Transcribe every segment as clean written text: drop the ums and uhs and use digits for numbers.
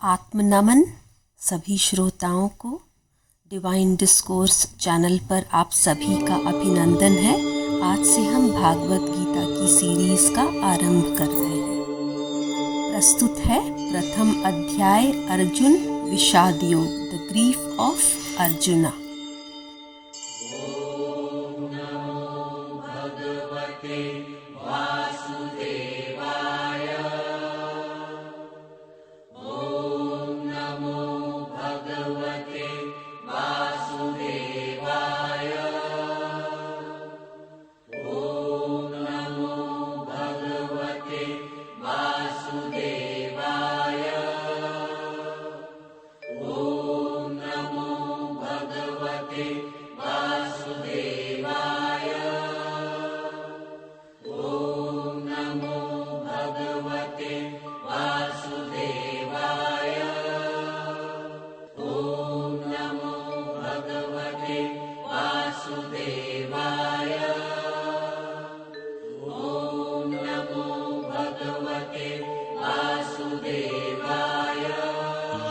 आत्मनमन सभी श्रोताओं को। डिवाइन डिस्कोर्स चैनल पर आप सभी का अभिनंदन है। आज से हम भागवत गीता की सीरीज का आरंभ कर रहे हैं। प्रस्तुत है प्रथम अध्याय अर्जुन विषाद योग, द ग्रीफ ऑफ अर्जुना।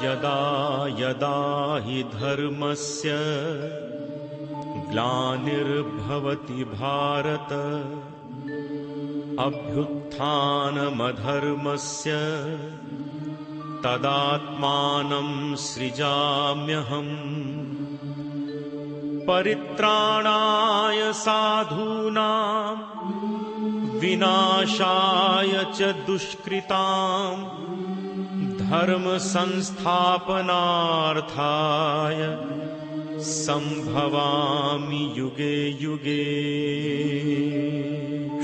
यदा यदा हि धर्मस्य ग्लानिर्भवति भारत अभ्युत्थानमधर्मस्य तदात्मानं सृजाम्यहम् परित्राणाय साधूनां विनाशाय च दुष्कृताम् धर्म संस्थापनार्थाय संभवामि युगे युगे।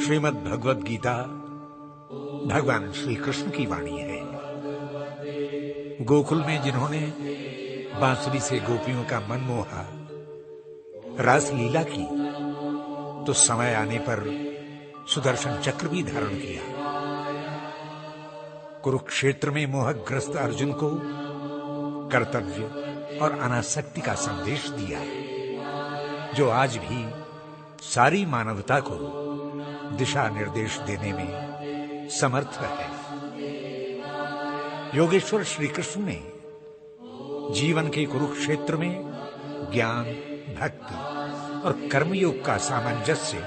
श्रीमद् भगवद गीता भगवान श्री कृष्ण की वाणी है। गोकुल में जिन्होंने बांसुरी से गोपियों का मन मोहा, रास लीला की, तो समय आने पर सुदर्शन चक्र भी धारण किया। कुरुक्षेत्र में मोहग्रस्त अर्जुन को कर्तव्य और अनासक्ति का संदेश दिया, जो आज भी सारी मानवता को दिशा निर्देश देने में समर्थ है। योगेश्वर श्री कृष्ण ने जीवन के कुरुक्षेत्र में ज्ञान, भक्ति और कर्मयोग का सामंजस्य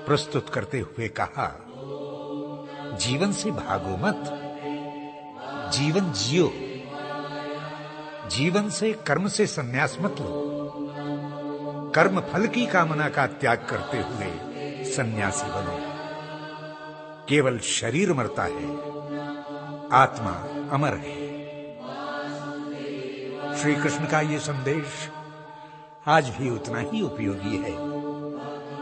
प्रस्तुत करते हुए कहा, जीवन से भागो मत, जीवन जियो। जीवन से कर्म से संन्यास मत लो। कर्म फल की कामना का त्याग करते हुए सन्यासी बनो। केवल शरीर मरता है, आत्मा अमर है। श्री कृष्ण का ये संदेश आज भी उतना ही उपयोगी है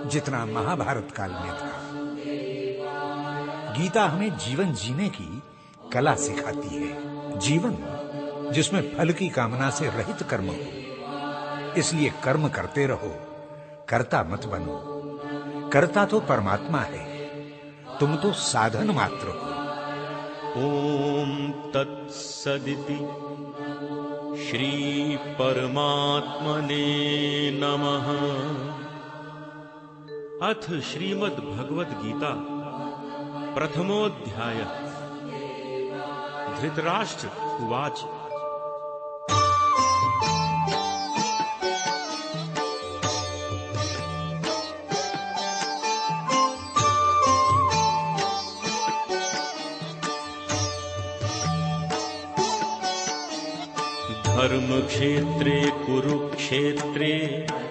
जितना महाभारत काल में था। गीता हमें जीवन जीने की कला सिखाती है। जीवन जिसमें फल की कामना से रहित कर्म हो, इसलिए कर्म करते रहो, कर्ता मत बनो। कर्ता तो परमात्मा है, तुम तो साधन मात्र हो। ओम तत्सदिति श्री परमात्मने नमः। अथ श्रीमद् भगवद गीता प्रथमोऽध्यायः। धृतराष्ट्र उवाच धर्मक्षेत्रे कुरुक्षेत्रे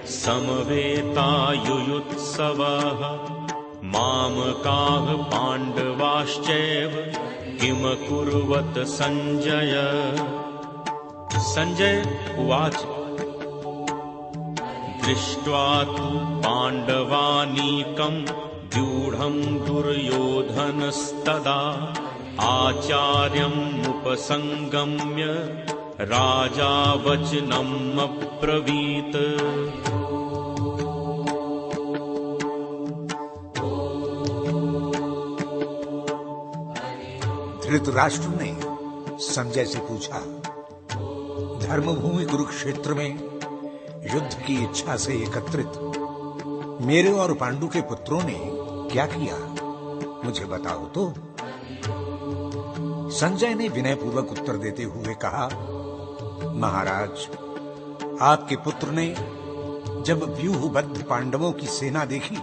समवेतायुयुत्सवः मामकाः पाण्डवाश्चैव किमकुर्वत संजय। संजय उवाच दृष्ट्वा तु पाण्डवानीकं व्यूढं दुर्योधनस्तदा आचार्यमुपसंगम्य राजा वचनम् अब्रवीत्। धृतराष्ट्र ने संजय से पूछा, धर्मभूमि कुरुक्षेत्र में युद्ध की इच्छा से एकत्रित मेरे और पांडु के पुत्रों ने क्या किया, मुझे बताओ तो। संजय ने विनयपूर्वक उत्तर देते हुए कहा, महाराज, आपके पुत्र ने जब व्यूहबद्ध पांडवों की सेना देखी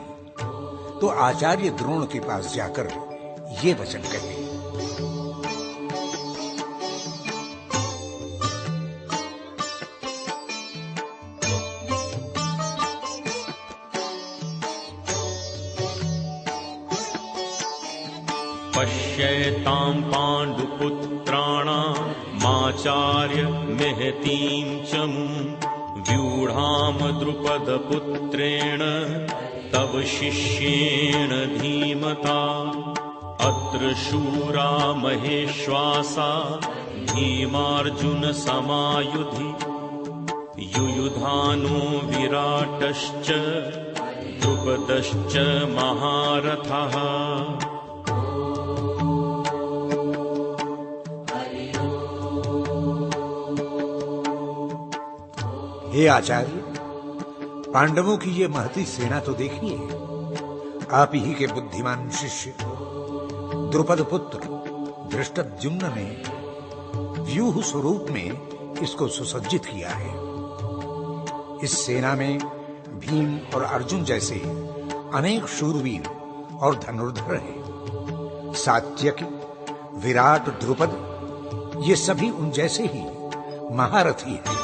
तो आचार्य द्रोण के पास जाकर ये वचन कहे, पश्येतां पाण्डुपुत्राणामाचार्य महतीं चमूं व्यूढां द्रुपदपुत्रेण तव शिष्येण धीमता अत्र शूरा महेश्वासा भीमार्जुन समायुधि युयुधानो विराटश्च द्रुपदश्च महारथः। हे आचार्य, पांडवों की ये महती सेना तो देखिए। आप ही के बुद्धिमान शिष्य द्रुपद पुत्र धृष्टद्युम्न ने व्यूह स्वरूप में इसको सुसज्जित किया है। इस सेना में भीम और अर्जुन जैसे अनेक शूरवीर और धनुर्धर हैं। सात्यकी, विराट, द्रुपद ये सभी उन जैसे ही महारथी हैं।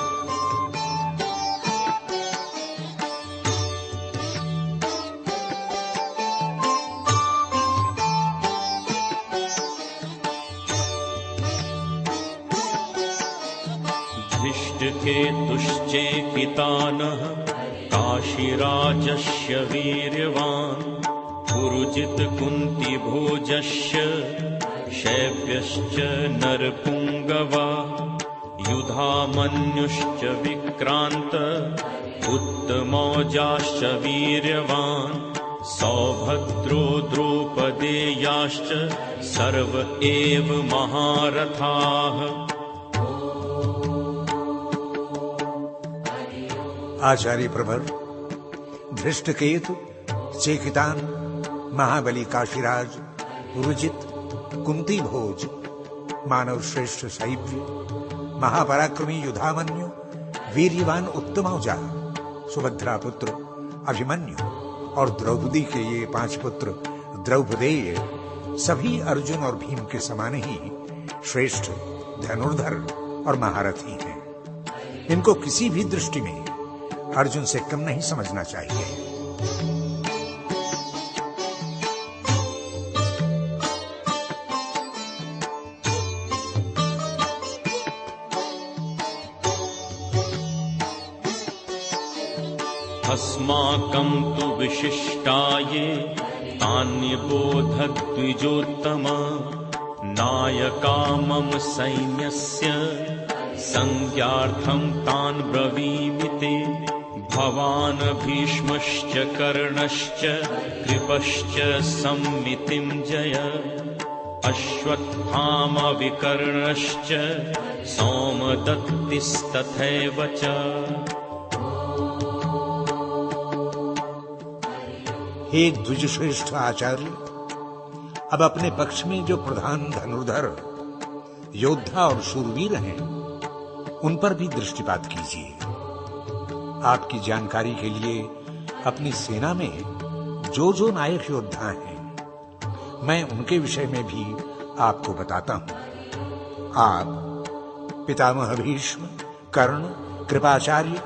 धृष्टकेतुश्चेकितानः काशीराजस्य वीर्यवान् पुरुजित कुन्तिभोजस्य शैब्यश्च नरपुङ्गवा युधामन्युश्च विक्रान्त उत्तमौजाश्च वीर्यवान् सौभद्रो द्रौपदेयाश्च सर्व एव महारथाः। आचार्य प्रवर, धृष्टकेतु, चेकितान, महाबली काशीराज, पुरुजित, कुंती भोज, मानव श्रेष्ठ शैब्य, महापराक्रमी युधामन्यु, वीर्यवान उत्तमौजा, सुभद्रा पुत्र अभिमन्यु और द्रौपदी के ये 5 पुत्र द्रौपदेय सभी अर्जुन और भीम के समान ही श्रेष्ठ धनुर्धर और महारथी हैं। इनको किसी भी दृष्टि में अर्जुन से कम नहीं समझना चाहिए। अस्माकं तु विशिष्टाये तान्यबोधद्विजोत्तम नायका मम सैन्यस्य संज्ञार्थं तान् ब्रवीमि ते भवान् भीष्मश्च कर्णश्च कृपश्च सम्मितिं जय अश्वत्थामा विकर्णश्च सौमदत्तिस्तथैव च। हे द्विजश्रेष्ठ आचार्य, अब अपने पक्ष में जो प्रधान धनुर्धर योद्धा और शूरवीर हैं उन पर भी दृष्टिपात कीजिए। आपकी जानकारी के लिए अपनी सेना में जो जो नायक योद्धा हैं मैं उनके विषय में भी आपको बताता हूं। आप पितामह भीष्म, कर्ण, कृपाचार्य,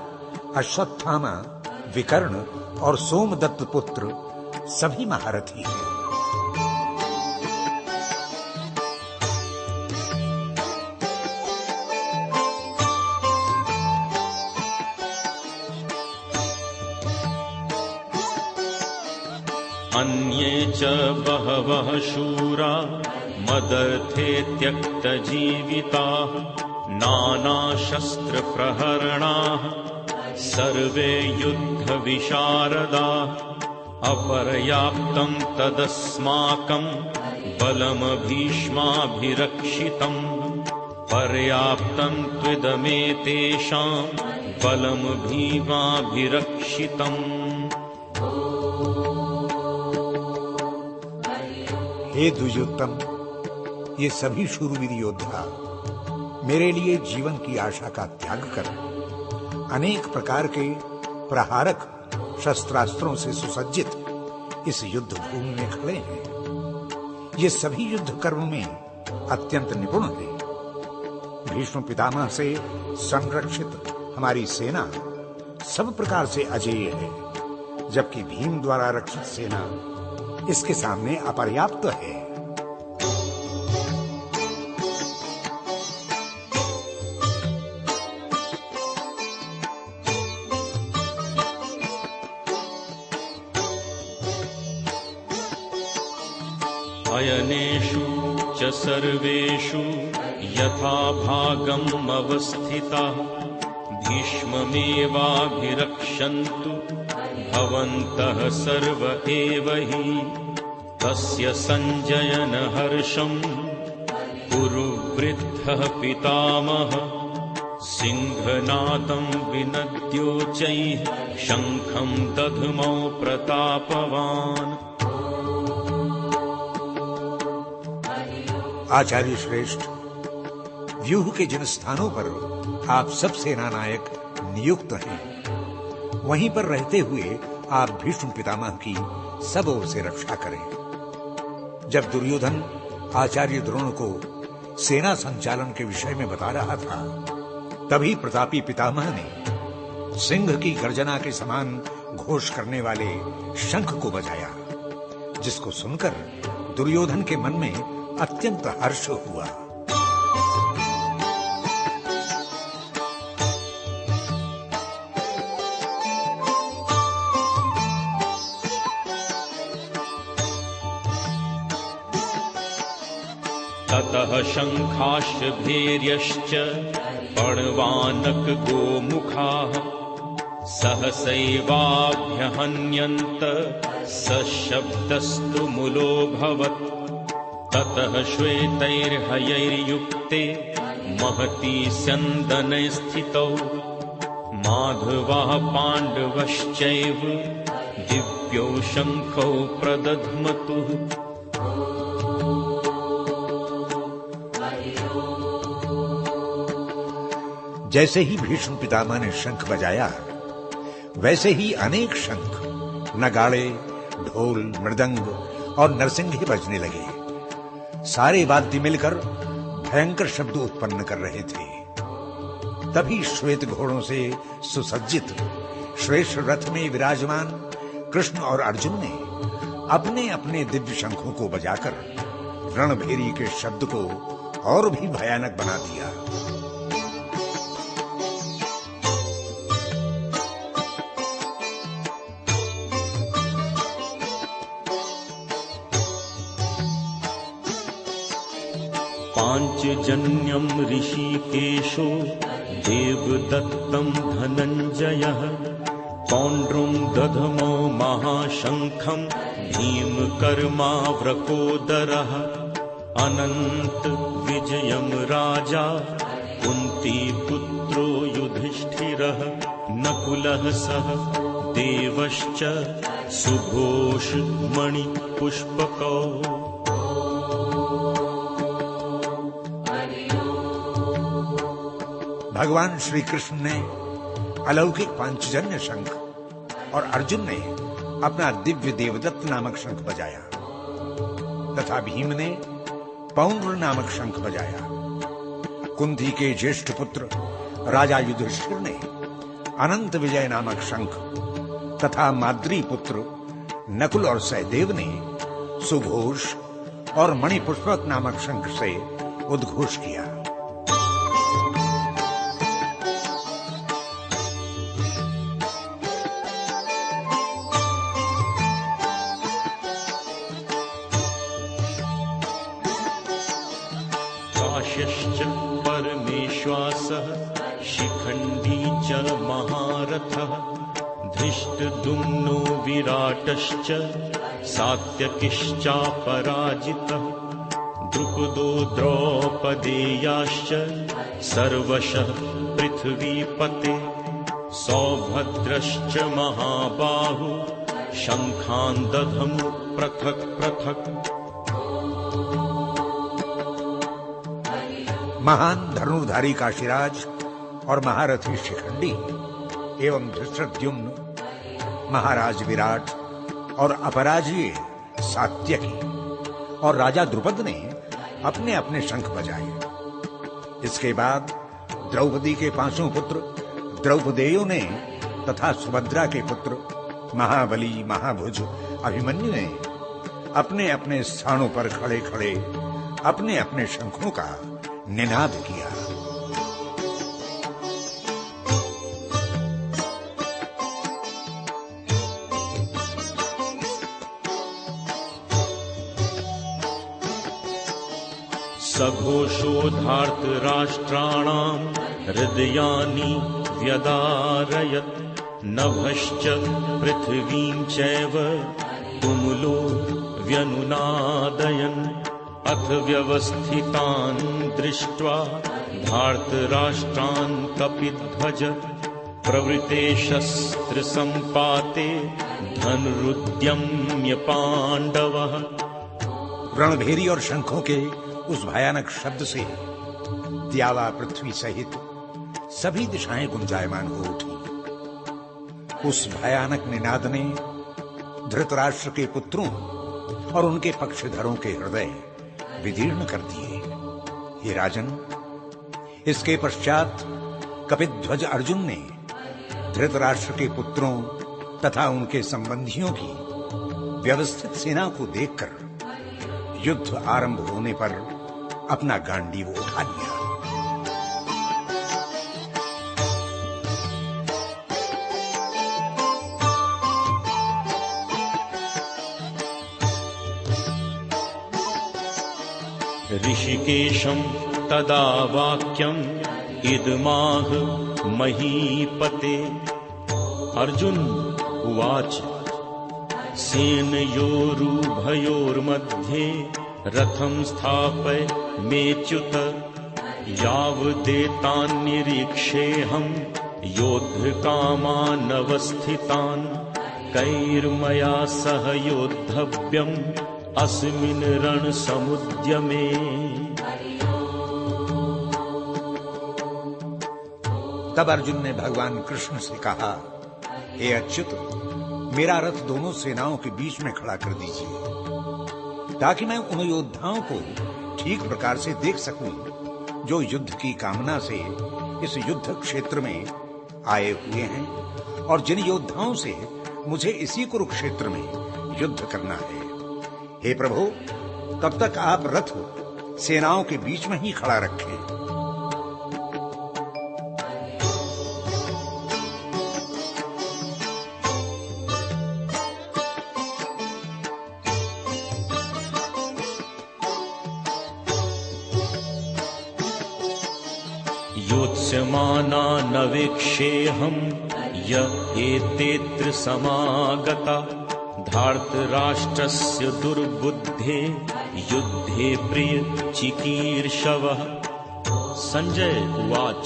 अश्वत्थामा, विकर्ण और सोमदत्त पुत्र सभी महारथी हैं। अन्ये च बहवः शूरा मदर्थे त्यक्तजीविताः नानाशस्त्रप्रहरणाः सर्वे युद्धविशारदाः अपर्याप्तं तदस्माकं बलं भीष्माभिरक्षितम् पर्याप्तं त्विदमेतेषां बलं भीमाभिरक्षितम्। हे द्विजोत्तम, ये सभी शूरवीर योद्धा मेरे लिए जीवन की आशा का त्याग कर अनेक प्रकार के प्रहारक शस्त्रास्त्रों से सुसज्जित इस युद्ध भूमि में खड़े हैं। ये सभी युद्ध कर्म में अत्यंत निपुण हैं। भीष्म पितामह से संरक्षित हमारी सेना सब प्रकार से अजेय है, जबकि भीम द्वारा रक्षित सेना इसके सामने अपर्याप्त है। अयनेषु च सर्वेषु यथा भागम् अवस्थिताः भीष्ममेवाभिरक्षन्तु भवन्तः सर्व एव हि। तस्य सञ्जयन हर्षम् कुरुवृद्धः पितामहः सिंहनादम् विनद्योच्चैः शङ्खम् दध्मौ प्रतापवान्। आचार्य श्रेष्ठ, व्यूह के जिन स्थानों पर आप सब सेना नायक नियुक्त हैं, वहीं पर रहते हुए आप भीष्म पितामह की सब ओर से रक्षा करें। जब दुर्योधन आचार्य द्रोण को सेना संचालन के विषय में बता रहा था, तभी प्रतापी पितामह ने सिंह की गर्जना के समान घोष करने वाले शंख को बजाया, जिसको सुनकर दुर्योधन के मन में अत्यंत हर्ष हुआ। ततः शंखाश्च भैर्यश्च पणवानक गोमुखाः सहसैवाभ्यहन्यन्त सशब्दस्तु मुलोऽभवत्। ततः श्वेतैर्हयैर्युक्ते महती स्यन्दने स्थितौ माधवः पाण्डवश्चैव दिव्यौ शङ्खौ प्रदध्मतुः। जैसे ही भीष्म पितामह ने शंख बजाया, वैसे ही अनेक शंख, नगाड़े, ढोल, मृदंग और नरसिंघे बजने लगे। सारे वाद्य मिलकर भयंकर शब्द उत्पन्न कर रहे थे। तभी श्वेत घोड़ों से सुसज्जित श्रेष्ठ रथ में विराजमान कृष्ण और अर्जुन ने अपने अपने दिव्य शंखों को बजाकर रणभेरी के शब्द को और भी भयानक बना दिया। पाञ्चजन्यम् ऋषिकेशो देवदत्तं धनञ्जयः पौण्ड्रं दधमो महाशङ्खं भीमकर्माव्रकोदरः अनन्त विजयं राजा कुन्तीपुत्रो युधिष्ठिरः नकुलः सह देवश्च सुघोष मणिपुष्पकौ। भगवान श्री कृष्ण ने अलौकिक पांचजन्य शंख और अर्जुन ने अपना दिव्य देवदत्त नामक शंख बजाया तथा भीम ने पौंड्र नामक शंख बजाया। कुंती के ज्येष्ठ पुत्र राजा युधिष्ठिर ने अनंत विजय नामक शंख तथा माद्री पुत्र नकुल और सहदेव ने सुघोष और मणिपुष्पक नामक शंख से उद्घोष किया। काश्यश्च परमेश्वासः शिखण्डी च महारथः धृष्टद्युम्नो विराटश्च सात्यकिश्चापराजितः द्रुपदो द्रौपदेयाश्च सर्वशः पृथ्वीपते सौभद्रश्च महाबाहु शङ्खान् दधमु पृथक् पृथक्। महान धनुर्धारी काशीराज और महारथी शिखंडी एवं धृष्टद्युम्न, महाराज विराट और अपराजय सात्यकी और राजा द्रुपद ने अपने अपने शंख बजाए। इसके बाद द्रौपदी के 5 पुत्र द्रौपदेयों ने तथा सुभद्रा के पुत्र महाबली, महाभुज, अभिमन्यु ने अपने अपने स्थानों पर खड़े खड़े अपने अपने शंखों का निनाद किया। सघोषोधार्त राष्ट्राणां हृदयानि व्यदारयत् नभश्च पृथिवीं चैव तुमुलो व्यनुनादयन् अथ व्यवस्थितान् दृष्ट्वा धार्तराष्ट्रान् कपिध्वज प्रवृते शस्त्र संपाते धनुरुद्यम्य पांडवः। रणभेरी और शंखों के उस भयानक शब्द से द्यावा पृथ्वी सहित सभी दिशाएं गुंजायमान हो उठी। उस भयानक निनाद ने धृतराष्ट्र के पुत्रों और उनके पक्षधरों के हृदय विदीर्ण कर दिए। हे राजन, इसके पश्चात कपिध्वज अर्जुन ने धृतराष्ट्र के पुत्रों तथा उनके संबंधियों की व्यवस्थित सेना को देखकर युद्ध आरंभ होने पर अपना गांडीव उठा लिया। ऋषिकेशं तदा वाक्यम् इदमाह महीपते। अर्जुन उवाच सेनयोरुभयोर्मध्ये रथं स्थापय मेच्युत यावदेतान्निरीक्षेऽहं योद्धकामानवस्थितान् कैर्मया सह योद्धव्यम् अस्मिन् रणसमुद्यमे। तब अर्जुन ने भगवान कृष्ण से कहा, हे अच्युत, मेरा रथ दोनों सेनाओं के बीच में खड़ा कर दीजिए ताकि मैं उन योद्धाओं को ठीक प्रकार से देख सकूं जो युद्ध की कामना से इस युद्ध क्षेत्र में आए हुए हैं और जिन योद्धाओं से मुझे इसी कुरुक्षेत्र में युद्ध करना है। हे प्रभु, तब तक आप रथ सेनाओं के बीच में ही खड़ा रखें। योत्स्यमाना नवेक्षेऽहं य एतेऽत्र समागता धार्तराष्ट्रस्य दुर्बुद्धे युद्धे प्रिय चिकीर्षवः। संजय उवाच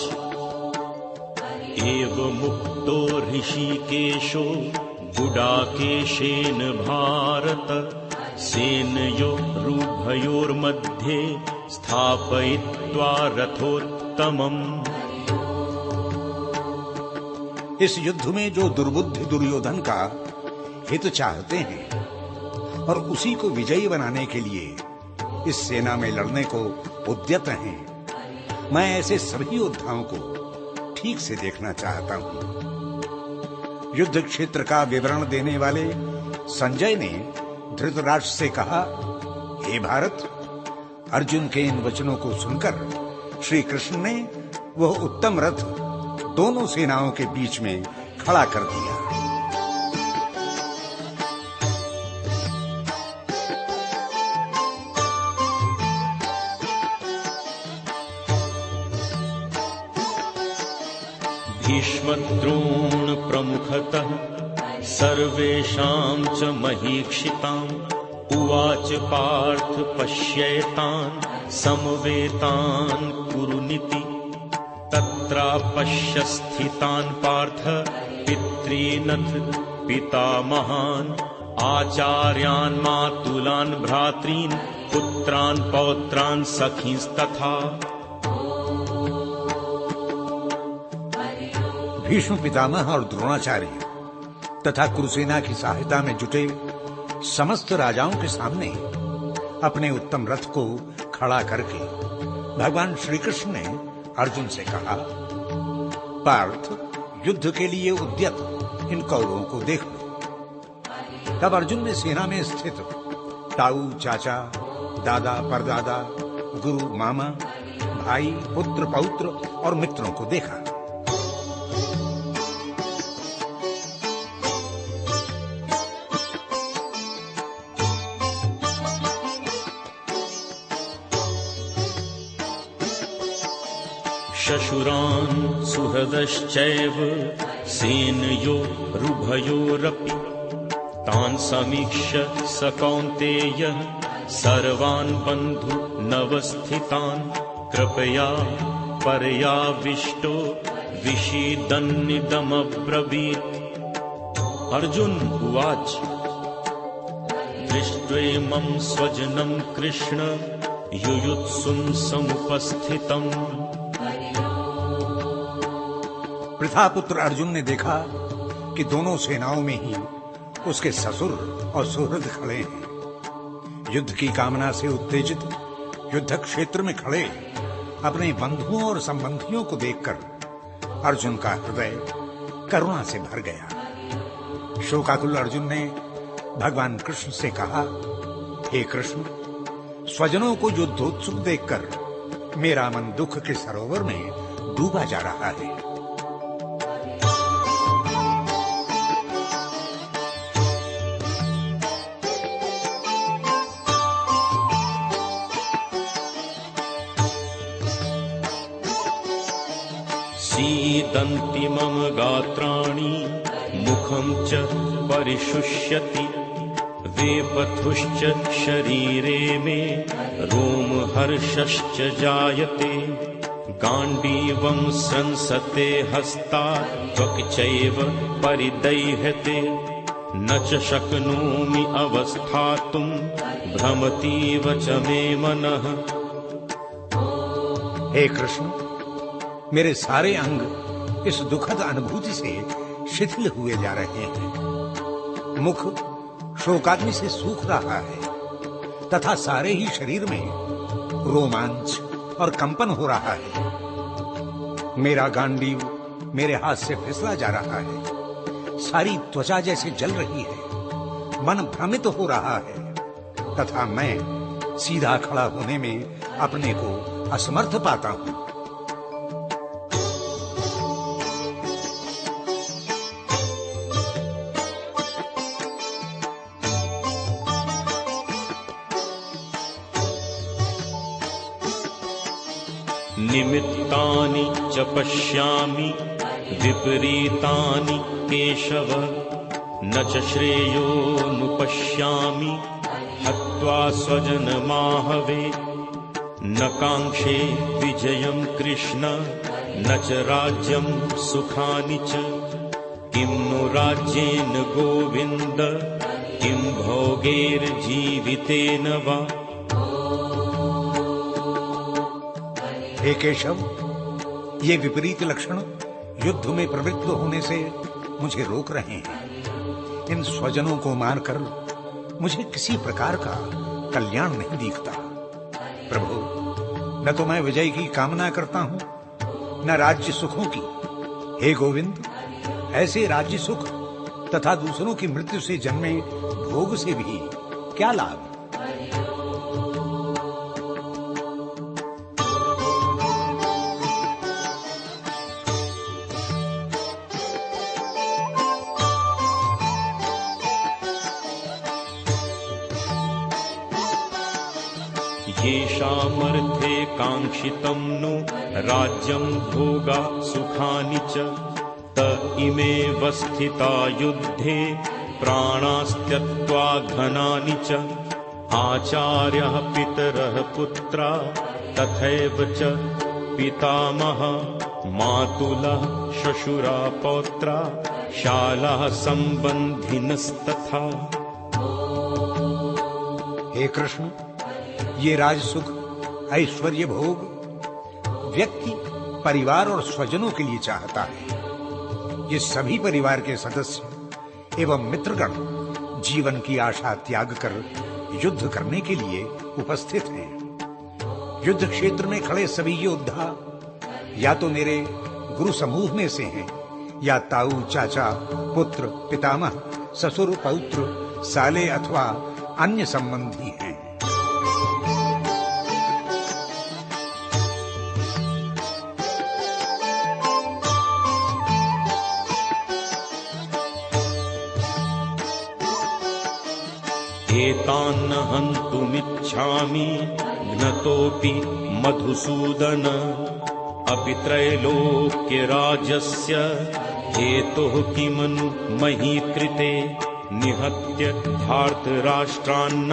एवमुक्तो ऋषिकेशो गुडाकेशेन भारत सेनयोरुभयोर्मध्ये स्थापयित्वा रथोत्तमम्। इस युद्ध में जो दुर्बुद्धि दुर्योधन का हित चाहते हैं और उसी को विजयी बनाने के लिए इस सेना में लड़ने को उद्यत हैं, मैं ऐसे सभी योद्धाओं को ठीक से देखना चाहता हूं। युद्ध क्षेत्र का विवरण देने वाले संजय ने धृतराष्ट्र से कहा, हे भारत, अर्जुन के इन वचनों को सुनकर श्री कृष्ण ने वह उत्तम रथ दोनों सेनाओं के बीच में खड़ा कर दिया। भीष्मद्रोण प्रमुखतः सर्वेषां च महीक्षिताम् उवाच पार्थ पश्येतान् समवेतान् कुरुनिति। तत्रापश्य स्थितान् पार्थ पितॄनथ पितामहान् आचार्यान् मातुलान् भ्रातॄन् पुत्रान् पौत्रान् सखींस्तथा। भीष्म पितामह और द्रोणाचार्य तथा कुरुसेना की सहायता में जुटे समस्त राजाओं के सामने अपने उत्तम रथ को खड़ा करके भगवान श्री कृष्ण ने अर्जुन से कहा, पार्थ, युद्ध के लिए उद्यत इन कौरवों को देख लो। तब अर्जुन ने सेना में स्थित ताऊ, चाचा, दादा, परदादा, गुरु, मामा, भाई, पुत्र, पौत्र और मित्रों को देखा। शशुरान् सुहृदश्चैव सेनयो रुभयोरपि तान् समीक्ष्य स कौन्तेयः सर्वान् बन्धु नवस्थितान् कृपया पर्याविष्टो विषीदन्निदमब्रवीत्। अर्जुन उवाच, दृष्ट्वेमं स्वजनं कृष्ण युयुत्सुं समुपस्थितम्। प्रथापुत्र अर्जुन ने देखा कि दोनों सेनाओं में ही उसके ससुर और सुहृद खड़े हैं। युद्ध की कामना से उत्तेजित युद्ध क्षेत्र में खड़े अपने बंधुओं और संबंधियों को देखकर अर्जुन का हृदय करुणा से भर गया। शोकाकुल अर्जुन ने भगवान कृष्ण से कहा, हे कृष्ण, स्वजनों को युद्धोत्सुक देखकर मेरा मन दुख के सरोवर में डूबा जा रहा है। सीदन्ति मम गात्राणि मुखं च परिशुष्यति वेपथुश्च शरीरे मे रोमहर्षश्च जायते गाण्डीवं स्रंसते हस्तात् त्वक् चैव परिदह्यते न च शक्नोमि अवस्थातुं भ्रमतीव च मे मनः। हे कृष्ण, मेरे सारे अंग इस दुखद अनुभूति से शिथिल हुए जा रहे हैं। मुख शोकाग्नि से सूख रहा है तथा सारे ही शरीर में रोमांच और कंपन हो रहा है। मेरा गांडीव मेरे हाथ से फिसला जा रहा है। सारी त्वचा जैसे जल रही है। मन भ्रमित हो रहा है तथा मैं सीधा खड़ा होने में अपने को असमर्थ पाता हूं। निमित्तानि च पश्यामि विपरीतानि केशव न च श्रेयोनुपश्यामि हत्वा स्वजनमाहवे न काङ्क्षे विजयं कृष्ण न च राज्यं सुखानि च किं नु राज्येन गोविन्द किं भोगैर्जीवितेन वा। हे केशव, ये विपरीत लक्षण युद्ध में प्रवृत्त होने से मुझे रोक रहे हैं। इन स्वजनों को मारकर मुझे किसी प्रकार का कल्याण नहीं दिखता। प्रभु, न तो मैं विजय की कामना करता हूं, न राज्य सुखों की। हे गोविंद, ऐसे राज्य सुख तथा दूसरों की मृत्यु से जन्मे भोग से भी क्या लाभ। येषामर्थे काङ्क्षितं नु राज्यं भोगा सुखानि च त इमेव स्थिता युद्धे प्राणास्त्यक्त्वा धनानि च आचार्यः पितरः पुत्रा तथैव च पितामहः मातुलः श्वशुरा पौत्रा शालाः संबंधिनस्तथा। हे कृष्ण, ये राजसुख, ऐश्वर्य भोग व्यक्ति परिवार और स्वजनों के लिए चाहता है, ये सभी परिवार के सदस्य एवं मित्रगण जीवन की आशा त्याग कर युद्ध करने के लिए उपस्थित हैं। युद्ध क्षेत्र में खड़े सभी योद्धा या तो मेरे गुरु समूह में से हैं या ताऊ, चाचा, पुत्र, पितामह, ससुर, पौत्र, साले अथवा अन्य संबंधी हैं। एतान्न हन्तुमिच्छामि घ्नतोऽपि मधुसूदन अपि त्रैलोक्यराजस्य हेतुः किमनु मही कृते निहत्य धार्तराष्ट्रान्न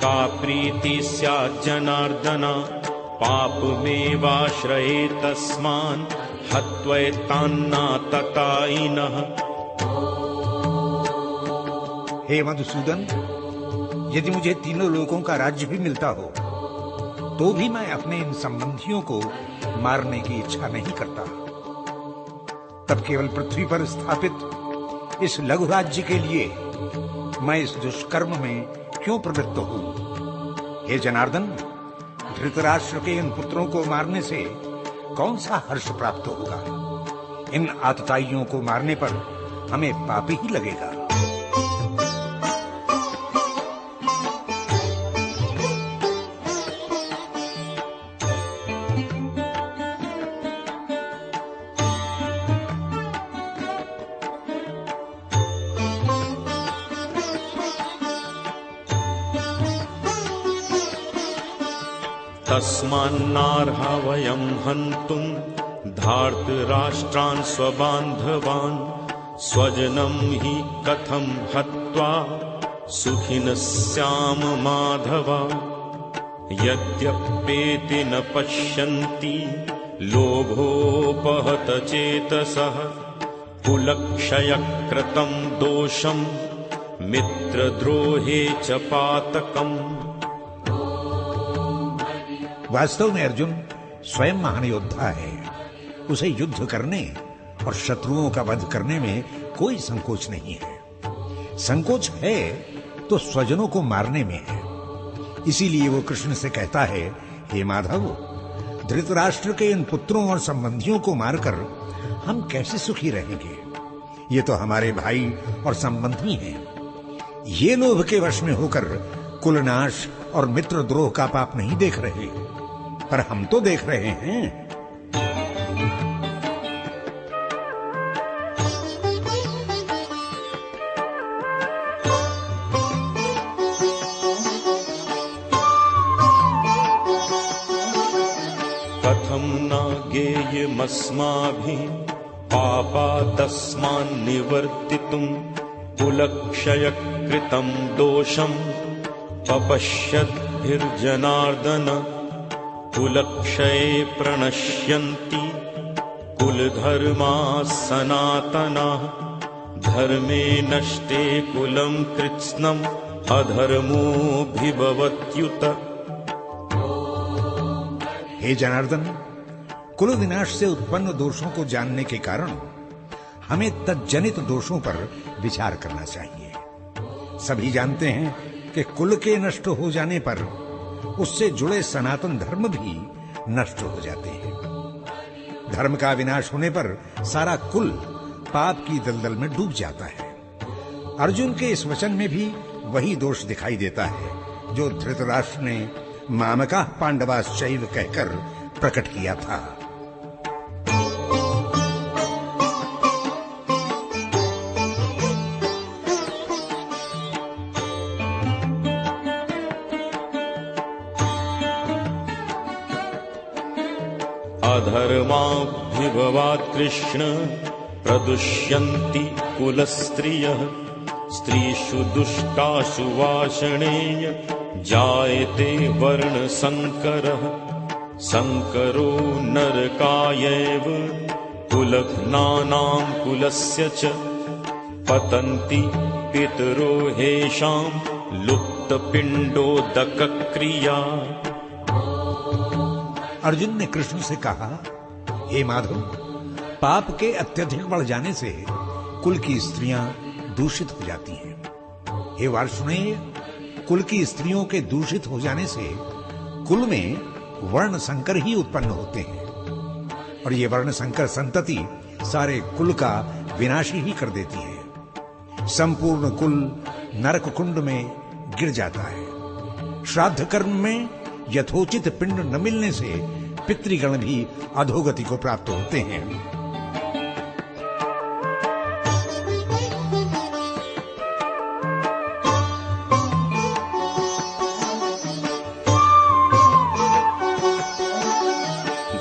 का प्रीति स्यात् जनार्दन पापमेवाश्रये तस्मान् हत्वैतान्ना ततायिनः। हे मधुसूदन, यदि मुझे तीनों लोगों का राज्य भी मिलता हो तो भी मैं अपने इन संबंधियों को मारने की इच्छा नहीं करता। तब केवल पृथ्वी पर स्थापित इस लघु राज्य के लिए मैं इस दुष्कर्म में क्यों प्रवृत्त हूं? हे जनार्दन, धृतराष्ट्र के इन पुत्रों को मारने से कौन सा हर्ष प्राप्त होगा? इन आतताइयों को मारने पर हमें पाप ही लगेगा। तस्मान्नार्हा वयं हन्तुं धार्तराष्ट्रान् स्वबान्धवान् स्वजनं हि कथं हत्वा सुखिनः स्याम माधव। यद्यप्येति न पश्यन्ति लोभोपहत चेतसः कुलक्षयकृतं दोषं मित्रद्रोहे च पातकम्। वास्तव में अर्जुन स्वयं महान योद्धा है। उसे युद्ध करने और शत्रुओं का वध करने में कोई संकोच नहीं है। संकोच है तो स्वजनों को मारने में है। इसीलिए वो कृष्ण से कहता है, हे माधव, धृतराष्ट्र के इन पुत्रों और संबंधियों को मारकर हम कैसे सुखी रहेंगे? ये तो हमारे भाई और संबंधी हैं। ये लोभ के वश में होकर कुलनाश और मित्रद्रोह का पाप नहीं देख रहे, पर हम तो देख रहे हैं। कथं न ज्ञेयमस्माभिः पापादस्मान् निवर्तितुं कुलक्षयकृतं दोषं पपश्यद्भिर्जनार्दन। कुलक्षये प्रणश्यन्ति कुलधर्माः सनातनाः धर्मे नष्टे कुलं कृत्स्नम् अधर्मोऽभिभवत्युत। हे जनार्दन, कुल विनाश से उत्पन्न दोषों को जानने के कारण हमें तज्जनित दोषों पर विचार करना चाहिए। सभी जानते हैं कि कुल के नष्ट हो जाने पर उससे जुड़े सनातन धर्म भी नष्ट हो जाते हैं। धर्म का विनाश होने पर सारा कुल पाप की दलदल में डूब जाता है। अर्जुन के इस वचन में भी वही दोष दिखाई देता है जो धृतराष्ट्र ने मामकाः पांडवाश्चैव कहकर प्रकट किया था। अधर्माभिभवात् कृष्ण प्रदुष्यन्ति कुलस्त्रियः स्त्रीषु दुष्टासु वाषणेय जायते वर्णसंकरः। संकरो नरकायैव कुलघ्नानां कुलस्य च पतन्ति पितरो हेषां लुप्तपिण्डोदकक्रिया। अर्जुन ने कृष्ण से कहा, हे माधव, पाप के अत्यधिक बढ़ जाने से कुल की स्त्रियां दूषित हो जाती हैं। हे वार्ष्णेय, कुल की स्त्रियों के दूषित हो जाने से कुल में वर्ण संकर ही उत्पन्न होते हैं और ये वर्ण संकर संतति सारे कुल का विनाश ही कर देती है। संपूर्ण कुल नरक कुंड में गिर जाता है। श्राद्ध कर्म में यथोचित पिंड न मिलने से पितृगण भी अधोगति को प्राप्त होते हैं।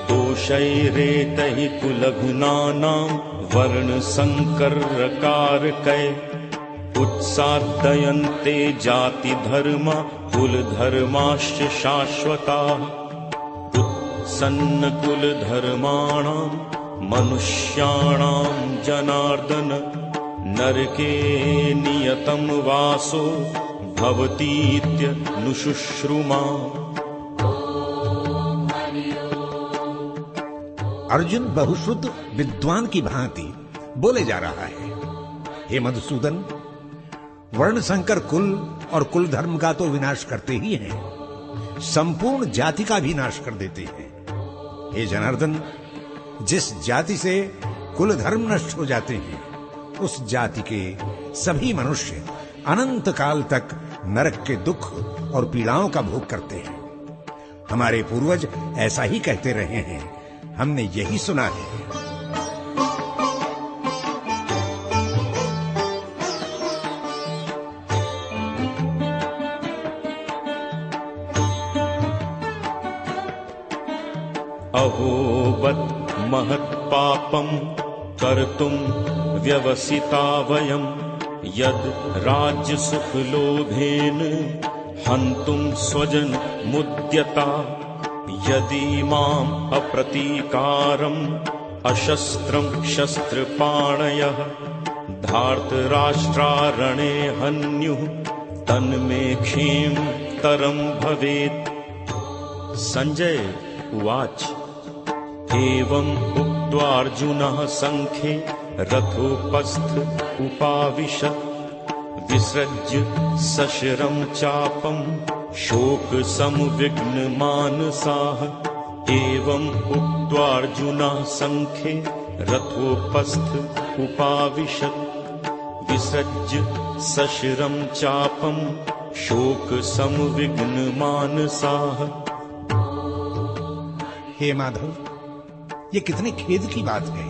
दोषैरेतैः कुलघ्नानां वर्ण संकरकारकै उत्सादयन्ते जाति धर्मा कुल धर्माश्च शाश्वताः। उत्सन्न कुल धर्माणां मनुष्याणां जनार्दन नरके नियतं वासो भवतीत्य नुशुश्रुमा। अर्जुन बहुश्रुत विद्वान की भांति बोले जा रहा है, हे मधुसूदन, वर्ण संकर कुल और कुल धर्म का तो विनाश करते ही हैं, संपूर्ण जाति का भी नाश कर देते हैं। हे जनार्दन, जिस जाति से कुल धर्म नष्ट हो जाते हैं उस जाति के सभी मनुष्य अनंत काल तक नरक के दुख और पीड़ाओं का भोग करते हैं। हमारे पूर्वज ऐसा ही कहते रहे हैं, हमने यही सुना है। अहोबत महत् पापं कर्तुं व्यवसिता वयं यद राज्य सुख लोभेन हन्तुं स्वजन मुद्यता। यदि माम अप्रतीकारम अशस्त्रम शस्त्रपाणयः धार्तराष्ट्रारणे हन्युः तन्मे क्षीम तरम भवेत्। संजय उवाच एवं उक्त्वार्जुनः संख्ये रथोपस्थ उपाविशत् विसृज्य सशरं चापं शोक संविघ्न मानसाः। एवं उक्त्वार्जुनः संख्ये रथोपस्थ उपाविशत् विसृज्य सशरं चापं शोक संविघ्न मानसाः। हे माधव, ये कितने खेद की बात है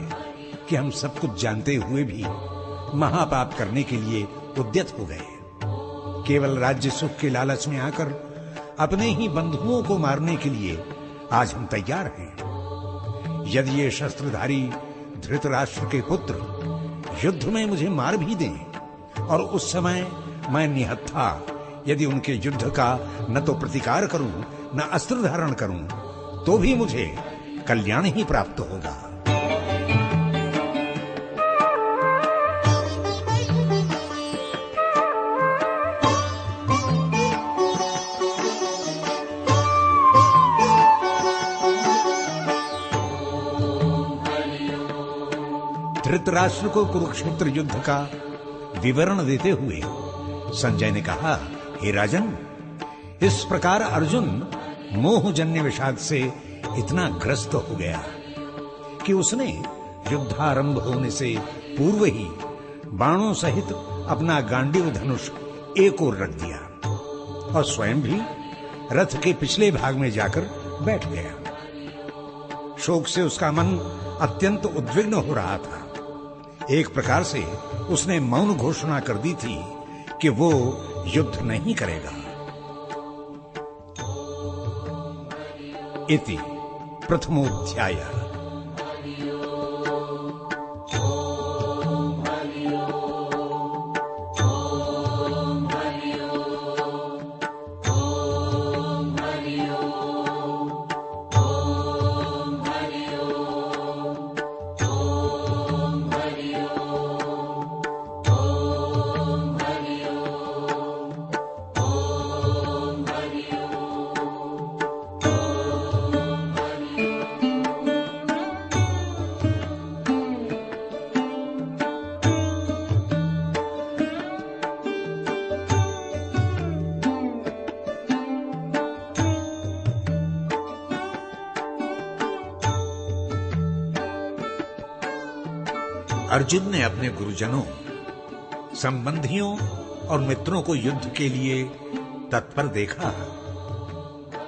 कि हम सब कुछ जानते हुए भी महापाप करने के लिए उद्यत हो गए। केवल राज्य सुख के लालच में आकर अपने ही बंधुओं को मारने के लिए आज हम तैयार हैं। यदि ये शस्त्रधारी धृतराष्ट्र के पुत्र युद्ध में मुझे मार भी दें और उस समय मैं निहत्था यदि उनके युद्ध का न तो प्रतिकार करूं न अस्त्र धारण करूं तो भी मुझे कल्याण ही प्राप्त होगा। धृतराष्ट्र को कुरुक्षेत्र युद्ध का विवरण देते हुए संजय ने कहा, हे राजन, इस प्रकार अर्जुन मोहजन्य विषाद से इतना ग्रस्त हो गया कि उसने युद्धारंभ होने से पूर्व ही बाणों सहित अपना गांडीव धनुष एक ओर रख दिया और स्वयं भी रथ के पिछले भाग में जाकर बैठ गया। शोक से उसका मन अत्यंत उद्विग्न हो रहा था। एक प्रकार से उसने मौन घोषणा कर दी थी कि वो युद्ध नहीं करेगा। इति प्रथमोध्यायः। अर्जुन ने अपने गुरुजनों, संबंधियों और मित्रों को युद्ध के लिए तत्पर देखा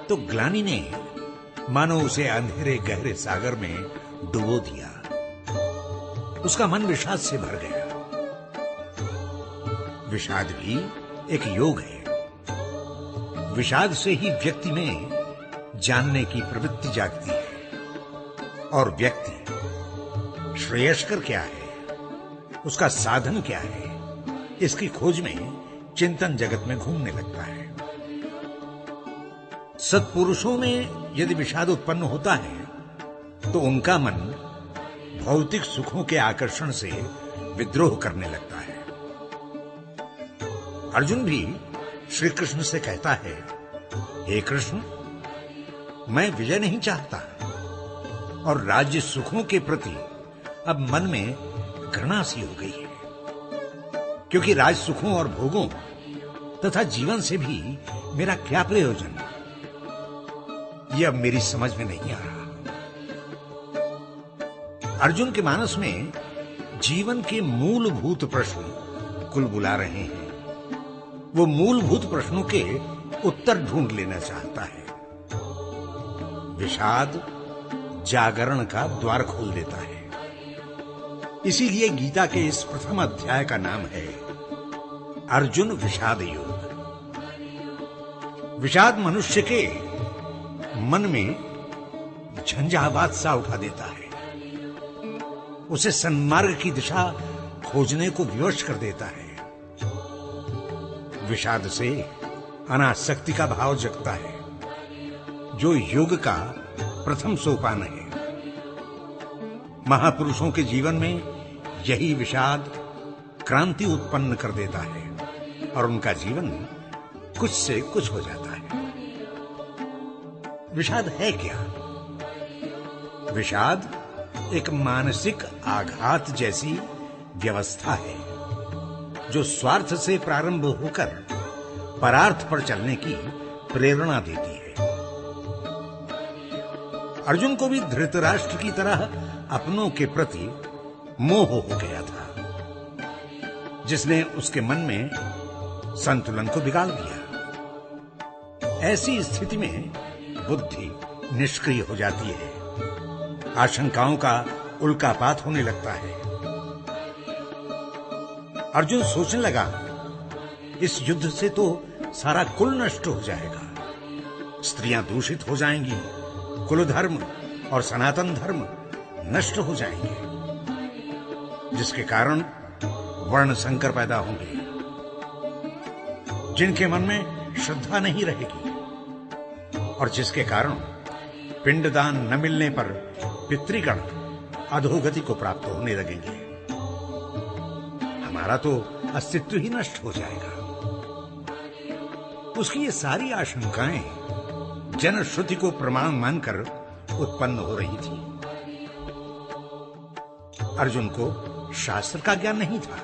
तो ग्लानि ने मानो उसे अंधेरे गहरे सागर में डुबो दिया। उसका मन विषाद से भर गया। विषाद भी एक योग है। विषाद से ही व्यक्ति में जानने की प्रवृत्ति जागती है और व्यक्ति श्रेयस्कर क्या है, उसका साधन क्या है, इसकी खोज में चिंतन जगत में घूमने लगता है। सत्पुरुषों में यदि विषाद उत्पन्न होता है तो उनका मन भौतिक सुखों के आकर्षण से विद्रोह करने लगता है। अर्जुन भी श्री कृष्ण से कहता है, हे कृष्ण, मैं विजय नहीं चाहता और राज्य सुखों के प्रति अब मन में घृणा सी हो गई है, क्योंकि राज सुखों और भोगों तथा जीवन से भी मेरा क्या प्रयोजन, यह अब मेरी समझ में नहीं आ रहा। अर्जुन के मानस में जीवन के मूलभूत प्रश्न कुलबुला रहे हैं। वो मूलभूत प्रश्नों के उत्तर ढूंढ लेना चाहता है। विषाद जागरण का द्वार खोल देता है। इसीलिए गीता के इस प्रथम अध्याय का नाम है अर्जुन विषाद योग। विषाद मनुष्य के मन में झंझावात सा उठा देता है, उसे सन्मार्ग की दिशा खोजने को विवश कर देता है। विषाद से अनासक्ति का भाव जगता है, जो योग का प्रथम सोपान है। महापुरुषों के जीवन में यही विषाद क्रांति उत्पन्न कर देता है और उनका जीवन कुछ से कुछ हो जाता है। विषाद है क्या? विषाद एक मानसिक आघात जैसी व्यवस्था है जो स्वार्थ से प्रारंभ होकर परार्थ पर चलने की प्रेरणा देती है। अर्जुन को भी धृतराष्ट्र की तरह अपनों के प्रति मोह हो गया था, जिसने उसके मन में संतुलन को बिगाड़ दिया। ऐसी स्थिति में बुद्धि निष्क्रिय हो जाती है, आशंकाओं का उल्कापात होने लगता है। अर्जुन सोचने लगा, इस युद्ध से तो सारा कुल नष्ट हो जाएगा, स्त्रियां दूषित हो जाएंगी, कुल धर्म और सनातन धर्म नष्ट हो जाएंगे, जिसके कारण वर्ण संकर पैदा होंगे, जिनके मन में श्रद्धा नहीं रहेगी और जिसके कारण पिंडदान न मिलने पर पितृगण अधोगति को प्राप्त होने लगेंगे। हमारा तो अस्तित्व ही नष्ट हो जाएगा। उसकी ये सारी आशंकाएं जनश्रुति को प्रमाण मानकर उत्पन्न हो रही थी। अर्जुन को शास्त्र का ज्ञान नहीं था,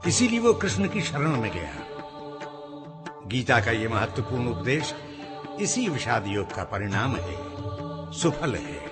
इसीलिए वो कृष्ण की शरण में गया। गीता का ये महत्वपूर्ण उपदेश इसी विषाद योग का परिणाम है, सुफल है।